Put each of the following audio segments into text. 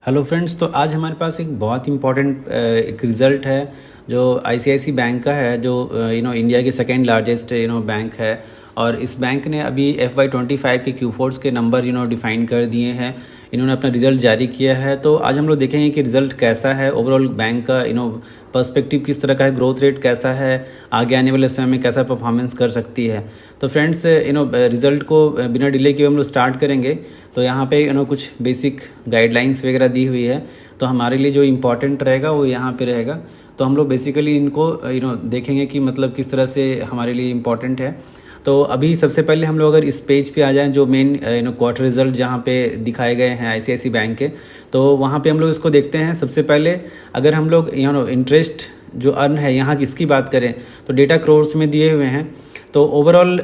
Hello friends, तो आज हमारे पास एक बहुत इम्पॉर्टेंट एक रिज़ल्ट है जो आईसीआईसी बैंक का है, जो इंडिया की सेकेंड लार्जेस्ट बैंक है। और इस बैंक ने अभी FY25 के Q4s के नंबर डिफ़ाइन कर दिए हैं। इन्होंने अपना रिज़ल्ट जारी किया है। तो आज हम लोग देखेंगे कि रिज़ल्ट कैसा है, ओवरऑल बैंक का पर्सपेक्टिव किस तरह का है, ग्रोथ रेट कैसा है, आगे आने वाले समय में कैसा परफॉर्मेंस कर सकती है। तो फ्रेंड्स, रिज़ल्ट को बिना डिले किए हम लोग स्टार्ट करेंगे। तो यहाँ पे कुछ बेसिक गाइडलाइंस वगैरह दी हुई है, तो हमारे लिए जो इम्पोर्टेंट रहेगा वो यहाँ पे रहेगा। तो हम लोग बेसिकली इनको देखेंगे कि मतलब किस तरह से हमारे लिए इम्पोर्टेंट है। तो अभी सबसे पहले हम लोग अगर इस पेज पे आ जाएं, जो मेन क्वार्टर रिजल्ट जहाँ पे दिखाए गए हैं आईसीआईसी बैंक के, तो वहाँ पे हम लोग इसको देखते हैं। सबसे पहले अगर हम लोग इंटरेस्ट जो अर्न है यहाँ किसकी बात करें तो डेटा क्रोर्स में दिए हुए हैं। तो ओवरऑल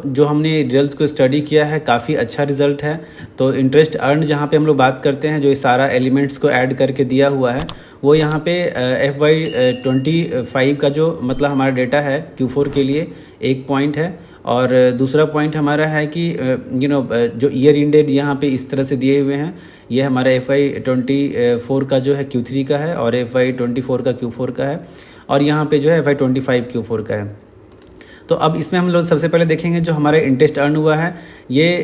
जो हमने रिजल्ट्स को स्टडी किया है, काफ़ी अच्छा रिजल्ट है। तो इंटरेस्ट अर्न जहाँ पे हम लोग बात करते हैं, जो इस सारा एलिमेंट्स को ऐड करके दिया हुआ है, वो यहाँ पे FY25 का जो मतलब हमारा डेटा है Q4 के लिए एक पॉइंट है। और दूसरा पॉइंट हमारा है कि जो ईयर इंडेड यहाँ पे इस तरह से दिए हुए हैं, ये हमारा FY24 का जो है Q3 का है, और FY24 का Q4 का है, और यहाँ पे जो है FY25 Q4 का है। तो अब इसमें हम लोग सबसे पहले देखेंगे जो हमारा इंटरेस्ट अर्न हुआ है, ये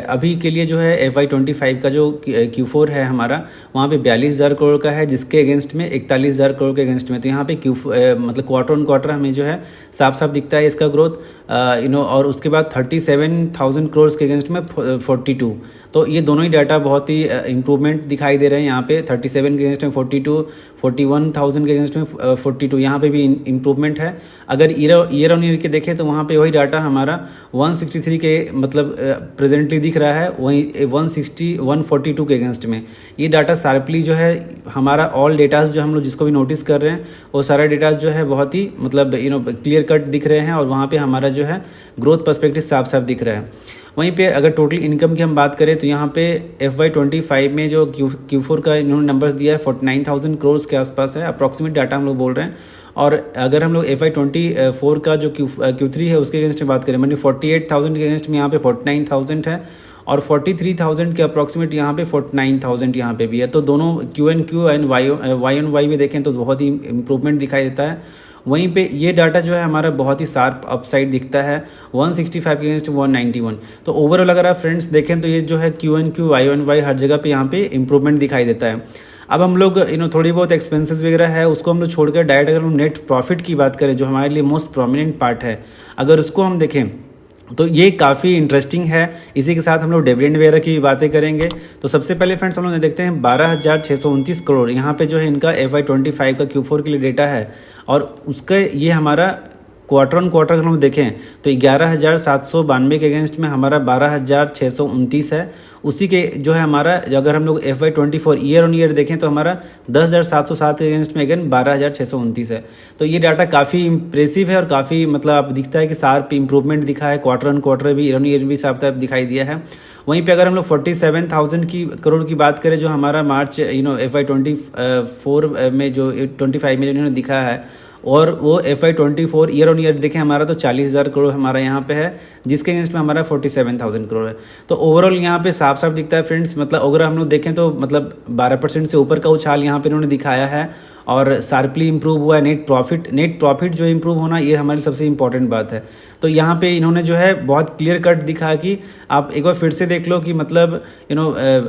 अभी के लिए जो है FY25 का जो Q4 है हमारा, वहाँ पे 42,000 करोड़ का है, जिसके अगेंस्ट में 41,000 करोड़ के अगेंस्ट में। तो यहाँ पे मतलब क्वार्टर ऑन क्वार्टर हमें जो है साफ साफ दिखता है इसका ग्रोथ। और उसके बाद 37,000 करोड़ के अगेंस्ट में 42। तो ये दोनों ही डाटा बहुत ही इंप्रूवमेंट दिखाई दे रहे हैं। यहाँ पे 37 के अगेंस्ट में 42, 41,000 के अगेंस्ट में 42, यहाँ पे भी इम्प्रूवमेंट है। अगर ईयर ऑन ईयर के देखें तो वहाँ पे वही डाटा हमारा 163 के मतलब प्रेजेंटली दिख रहा है, वहीं 142 के अगेंस्ट में। ये डाटा शार्पली जो है हमारा ऑल डेटाज जो हम लोग जिसको भी नोटिस कर रहे हैं, वो सारा डेटाज जो है बहुत ही मतलब क्लियर कट दिख रहे हैं, और वहाँ पे हमारा जो है ग्रोथ पर्सपेक्टिव साफ साफ दिख रहा है। वहीं पे अगर टोटल इनकम की हम बात करें तो यहाँ पे FY25 में जो Q4 का इन्होंने नंबर्स दिया है 49,000 करोड़ के आसपास है, अप्रॉक्सीमेट डाटा हम लोग बोल रहे हैं। और अगर हम लोग FY24 का जो Q3 है उसके अगेंस्ट में बात करें, मतलब 48,000 के अगेंस्ट में यहाँ पे 49,000 है, और 43,000 के अप्रॉक्सीमेट यहाँ पे 49,000 यहाँ पे भी है। तो दोनों Q एंड Y में देखें तो बहुत ही इंप्रूवमेंट दिखाई देता है। वहीं पे ये डाटा जो है हमारा बहुत ही शार्प अपसाइड दिखता है, 165 के अगेंस्ट 191। तो ओवरऑल अगर आप फ्रेंड्स देखें तो ये जो है Q Y हर जगह पे यहाँ पे इंप्रूवमेंट दिखाई देता है। अब हम लोग थोड़ी बहुत एक्सपेंसेस वगैरह है उसको हम लोग छोड़कर डायरेक्ट अगर हम नेट प्रॉफिट की बात करें, जो हमारे लिए मोस्ट प्रोमिनेंट पार्ट है, अगर उसको हम देखें तो ये काफ़ी इंटरेस्टिंग है। इसी के साथ हम लोग डिविडेंड वगैरह की बातें करेंगे। तो सबसे पहले फ्रेंड्स हम लोग देखते हैं 12,629 करोड़ यहाँ पे जो है इनका FY25 का Q4 के लिए डेटा है, और उसका ये हमारा क्वार्टर ऑन क्वार्टर अगर हम देखें तो 11,792 के अगेंस्ट में हमारा 12,629 है। उसी के जो है हमारा अगर हम लोग FY24 ईयर ऑन ईयर देखें तो हमारा 10,707 के अगेंस्ट में अगेन 12,629 है। तो ये डाटा काफ़ी इंप्रेसिव है, और काफ़ी मतलब आप दिखता है कि शार्प इंप्रूवमेंट दिखा है, क्वार्टर ऑन क्वार्टर भी, ईयर ऑन ईयर भी साफ साफ दिखाई दिया है। वहीं पे अगर हम लोग 47,000 की करोड़ की बात करें, जो हमारा मार्च FY24 में जो 25 में इन्होंने दिखा है, और वो FY24 ईयर ऑन ईयर देखें हमारा तो 40,000 करोड़ हमारा यहाँ पे है, जिसके अगेंस्ट में हमारा 47,000 करोड़ है। तो ओवरऑल यहाँ पे साफ साफ दिखता है फ्रेंड्स, मतलब अगर हम लोग देखें तो मतलब 12% से ऊपर का उछाल यहाँ पे इन्होंने दिखाया है, और शार्पली इंप्रूव हुआ है नेट प्रॉफिट जो इंप्रूव होना, ये हमारी सबसे इंपॉर्टेंट बात है। तो यहाँ पे इन्होंने जो है बहुत क्लियर कट दिखा कि आप एक बार फिर से देख लो कि मतलब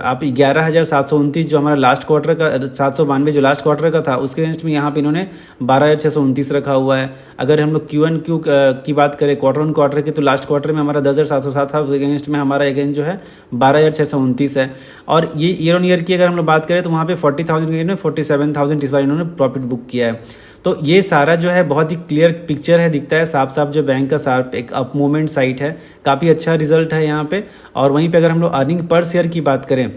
आप 11,729 जो हमारा लास्ट क्वार्टर का 792 जो लास्ट क्वार्टर का था, उसके अगेंस्ट में यहाँ पे इन्होंने 12,629 रखा हुआ है। अगर हम लोग Q की बात करें क्वार्टर ऑन क्वार्टर की, तो लास्ट क्वार्टर में हमारा 10,707 था, उसके अगेंस्ट में हमारा अगेंस्ट जो है 12,629 है। और ये ईयर ऑन ईयर की अगर हम लोग बात करें तो वहाँ पे 40,000 के अगेंस्ट में 47,000 इस बार इन्होंने प्रॉफिट बुक किया है। तो ये सारा जो है बहुत ही क्लियर पिक्चर है, दिखता है साफ साफ जो बैंक का शार्प एक अप मूवमेंट साइट है, काफ़ी अच्छा रिजल्ट है यहाँ पे। और वहीं पे अगर हम लोग अर्निंग पर शेयर की बात करें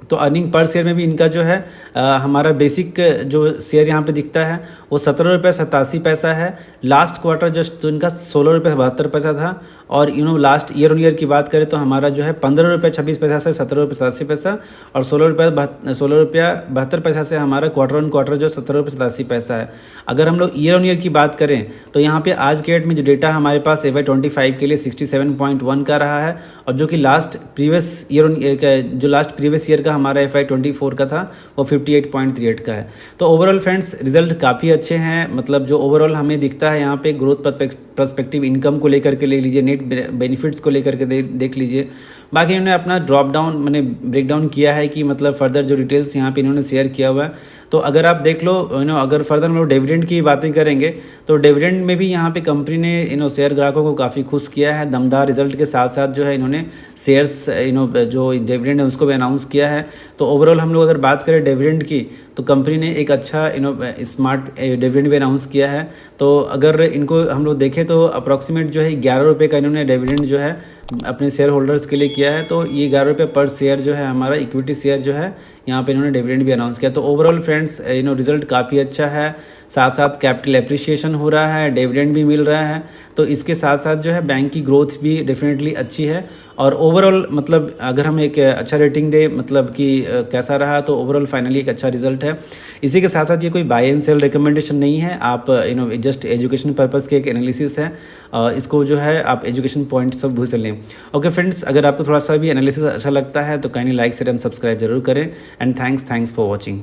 तो अर्निंग पर शेयर में भी इनका जो है हमारा बेसिक जो शेयर यहाँ पे दिखता है वो 17 रुपये 87 पैसा है। लास्ट क्वार्टर जो इनका 16 रुपये 72 पैसा था, और लास्ट ईयर ऑन ईयर की बात करें तो हमारा जो है 15 रुपये 26 पैसा से 17 रुपये 87 पैसा और 16 रुपया 72 पैसा से हमारा क्वार्टर ऑन क्वार्टर जो 17 रुपये 87 पैसा है। अगर हम लोग ईयर ऑन ईयर की बात करें तो यहाँ पे आज के डेट में जो डेटा हमारे पास FY25 के लिए 67.1 का रहा है, और जो कि लास्ट प्रीवियस ईयर का हमारा FY24 का था वो 58.38 का है। तो ओवरऑल फ्रेंड्स रिजल्ट काफ़ी अच्छे हैं, मतलब जो ओवरऑल हमें दिखता है यहाँ पे ग्रोथ पर्सपेक्टिव इनकम को लेकर के ले लीजिए, नेट बेनिफिट्स को लेकर के देख लीजिए। बाकी इन्होंने अपना ड्रॉप डाउन मैंने ब्रेक डाउन किया है कि मतलब फर्दर जो डिटेल्स यहाँ पे इन्होंने शेयर किया हुआ है। तो अगर आप देख लो अगर फर्दर हम लोग डिविडेंड की बातें करेंगे तो डिविडेंड में भी यहाँ पे कंपनी ने शेयर ग्राहकों को काफ़ी खुश किया है। दमदार रिजल्ट के साथ साथ जो है इन्होंने शेयर्स जो डिविडेंड है उसको भी अनाउंस किया है। तो ओवरऑल हम लोग अगर बात करें डिविडेंड की तो कंपनी ने एक अच्छा स्मार्ट डिविडेंड भी अनाउंस किया है। तो अगर इनको हम लोग देखें तो अप्रॉक्सीमेट जो है 11 रुपये का इन्होंने डिविडेंड जो है अपने शेयर होल्डर्स के लिए किया है। तो ये 11 रुपये पर शेयर जो है हमारा इक्विटी शेयर जो है यहाँ पे इन्होंने डिविडेंड भी अनाउंस किया। तो ओवरऑल फ्रेंड्स रिजल्ट काफ़ी अच्छा है, साथ साथ कैपिटल एप्रिसिएशन हो रहा है, डिविडेंड भी मिल रहा है। तो इसके साथ साथ जो है बैंक की ग्रोथ भी डेफिनेटली अच्छी है। और ओवरऑल मतलब अगर हम एक अच्छा रेटिंग दे मतलब कि कैसा रहा, तो ओवरऑल फाइनली एक अच्छा रिजल्ट है। इसी के साथ साथ ये कोई बाय एंड सेल रिकमेंडेशन नहीं है, आप जस्ट एजुकेशन पर्पज़ के एक एनालिसिस है, इसको जो है आप एजुकेशन पॉइंट सब भूल लें। ओके फ्रेंड्स, अगर आपको थोड़ा सा भी एनालिसिस अच्छा लगता है तो kindly like share and subscribe जरूर करें। And thanks for watching.